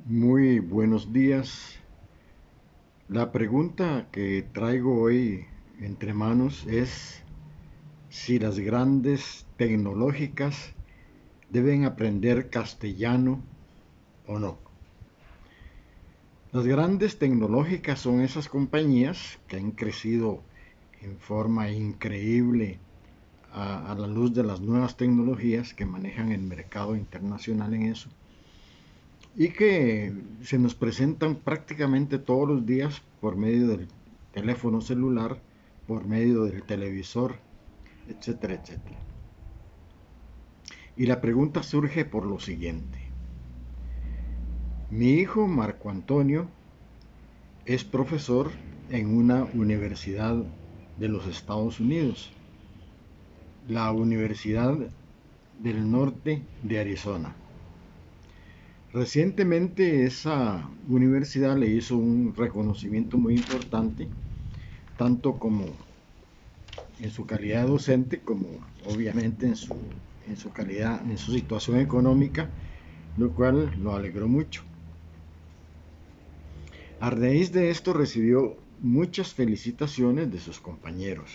Muy buenos días. La pregunta que traigo hoy entre manos es si las grandes tecnológicas deben aprender castellano o no. Las grandes tecnológicas son esas compañías que han crecido en forma increíble a la luz de las nuevas tecnologías que manejan el mercado internacional en eso y que se nos presentan prácticamente todos los días por medio del teléfono celular, por medio del televisor, etcétera, etcétera. Y la pregunta surge por lo siguiente. Mi hijo Marco Antonio es profesor en una universidad de los Estados Unidos, la Universidad del Norte de Arizona. Recientemente esa universidad le hizo un reconocimiento muy importante, tanto como en su calidad docente, como obviamente en su calidad, en su situación económica, lo cual lo alegró mucho. A raíz de esto recibió muchas felicitaciones de sus compañeros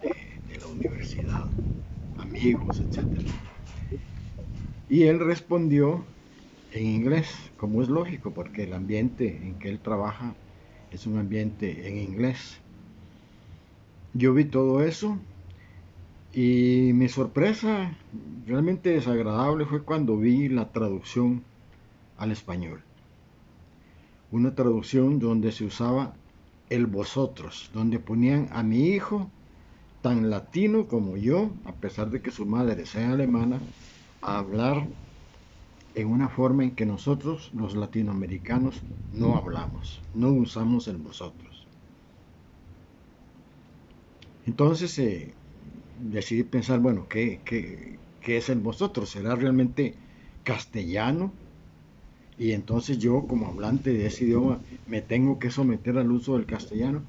de la universidad, amigos, etcétera. Y él respondió en inglés, como es lógico, porque el ambiente en que él trabaja es un ambiente en inglés. Yo vi todo eso y mi sorpresa realmente desagradable fue cuando vi la traducción al español. Una traducción donde se usaba el vosotros, donde ponían a mi hijo, tan latino como yo, a pesar de que su madre sea alemana, a hablar en una forma en que nosotros, los latinoamericanos, no hablamos, no usamos el vosotros. Entonces decidí pensar, bueno, ¿qué es el vosotros? ¿Será realmente castellano? Y entonces yo, como hablante de ese idioma, me tengo que someter al uso del castellano.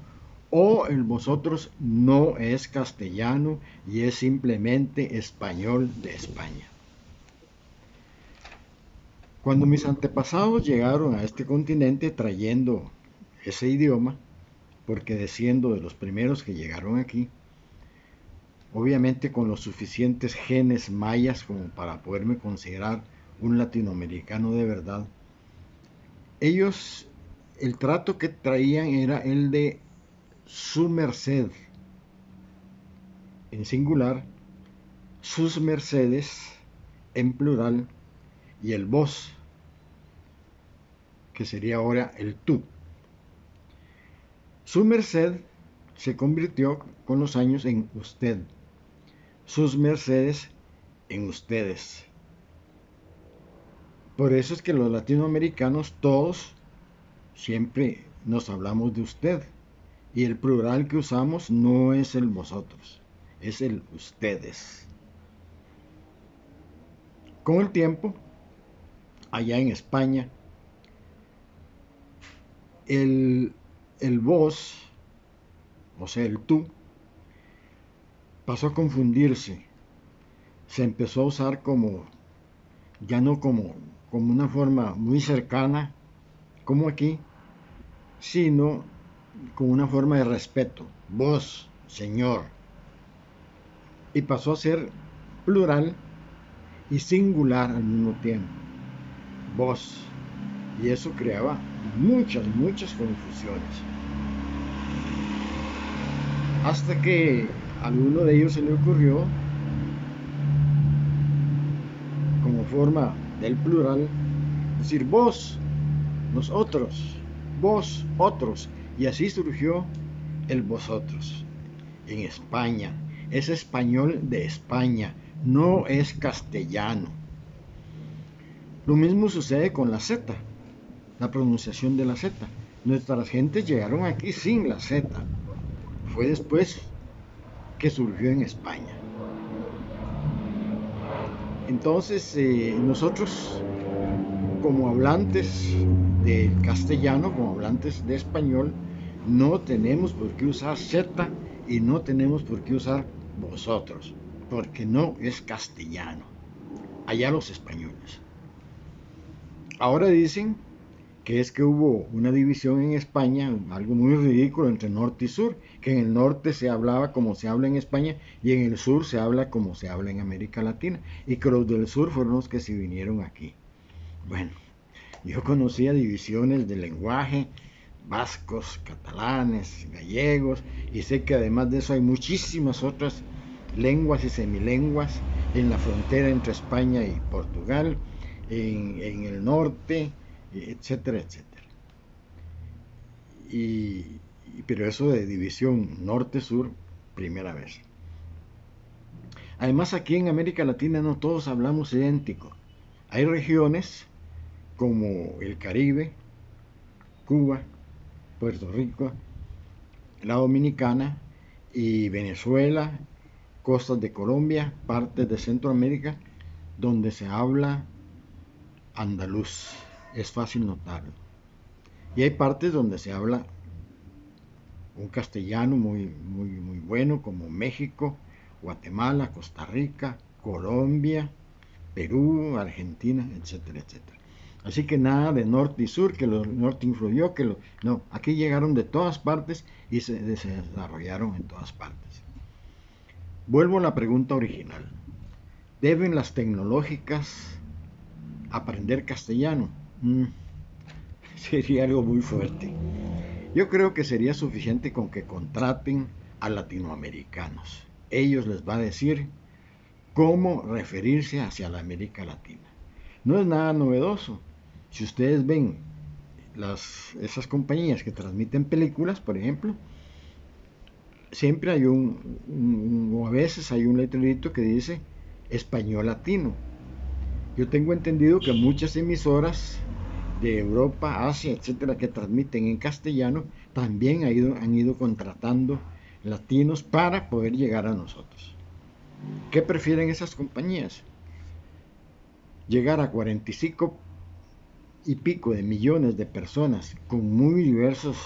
O el vosotros no es castellano y es simplemente español de España. Cuando mis antepasados llegaron a este continente trayendo ese idioma, porque siendo de los primeros que llegaron aquí, obviamente con los suficientes genes mayas como para poderme considerar un latinoamericano de verdad, ellos, el trato que traían era el de su merced, en singular, sus mercedes, en plural, y el vos, que sería ahora el tú. Su merced se convirtió con los años en usted, sus mercedes en ustedes. Por eso es que los latinoamericanos todos siempre nos hablamos de usted y el plural que usamos no es el vosotros, es el ustedes. Con el tiempo, allá en España, el, el vos, o sea, el tú, pasó a confundirse. Se empezó a usar como, ya no como una forma muy cercana, como aquí, sino con una forma de respeto. Vos, señor. Y pasó a ser plural y singular al mismo tiempo. Vos. Y eso creaba muchas confusiones. Hasta que a alguno de ellos se le ocurrió, como forma del plural, decir vos, nosotros, vos, otros. Y así surgió el vosotros. En España. Es español de España, no es castellano. Lo mismo sucede con la Z, la pronunciación de la Z. Nuestras gentes llegaron aquí sin la Z. Fue después que surgió en España. Entonces, nosotros como hablantes de castellano, como hablantes de español, no tenemos por qué usar Z y no tenemos por qué usar vosotros, porque no es castellano. Allá los españoles. Ahora dicen que es que hubo una división en España, algo muy ridículo entre norte y sur, que en el norte se hablaba como se habla en España y en el sur se habla como se habla en América Latina, y que los del sur fueron los que se vinieron aquí. Bueno, yo conocía divisiones de lenguaje, vascos, catalanes, gallegos, y sé que además de eso hay muchísimas otras lenguas y semilenguas en la frontera entre España y Portugal, en el norte, etcétera, etcétera. Pero eso de división norte-sur, primera vez. Además, aquí en América Latina no todos hablamos idéntico. Hay regiones como el Caribe, Cuba, Puerto Rico, la Dominicana y Venezuela, costas de Colombia, partes de Centroamérica, donde se habla andaluz. Es fácil notarlo. Y hay partes donde se habla un castellano muy bueno, como México, Guatemala, Costa Rica, Colombia, Perú, Argentina, etcétera, etcétera. Así que nada de norte y sur, que el norte influyó, no, aquí llegaron de todas partes y se desarrollaron en todas partes. Vuelvo a la pregunta original. ¿Deben las tecnológicas aprender castellano? Sería algo muy fuerte. Yo creo que sería suficiente con que contraten a latinoamericanos. Ellos les va a decir cómo referirse hacia la América Latina. No es nada novedoso. Si ustedes ven esas compañías que transmiten películas, por ejemplo, siempre hay o a veces hay un letrerito que dice español latino. Yo tengo entendido que muchas emisoras de Europa, Asia, etcétera, que transmiten en castellano, también han ido contratando latinos para poder llegar a nosotros. ¿Qué prefieren esas compañías? Llegar a 45 y pico de millones de personas con muy diversas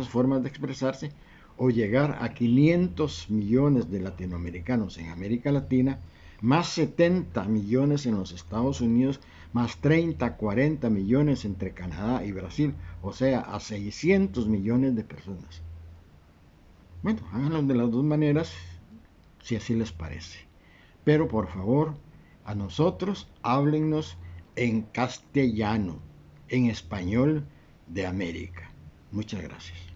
formas de expresarse, o llegar a 500 millones de latinoamericanos en América Latina, más 70 millones en los Estados Unidos, más 30, 40 millones entre Canadá y Brasil, o sea, a 600 millones de personas. Bueno, háganlo de las dos maneras, si así les parece. Pero por favor, a nosotros háblennos en castellano, en español de América. Muchas gracias.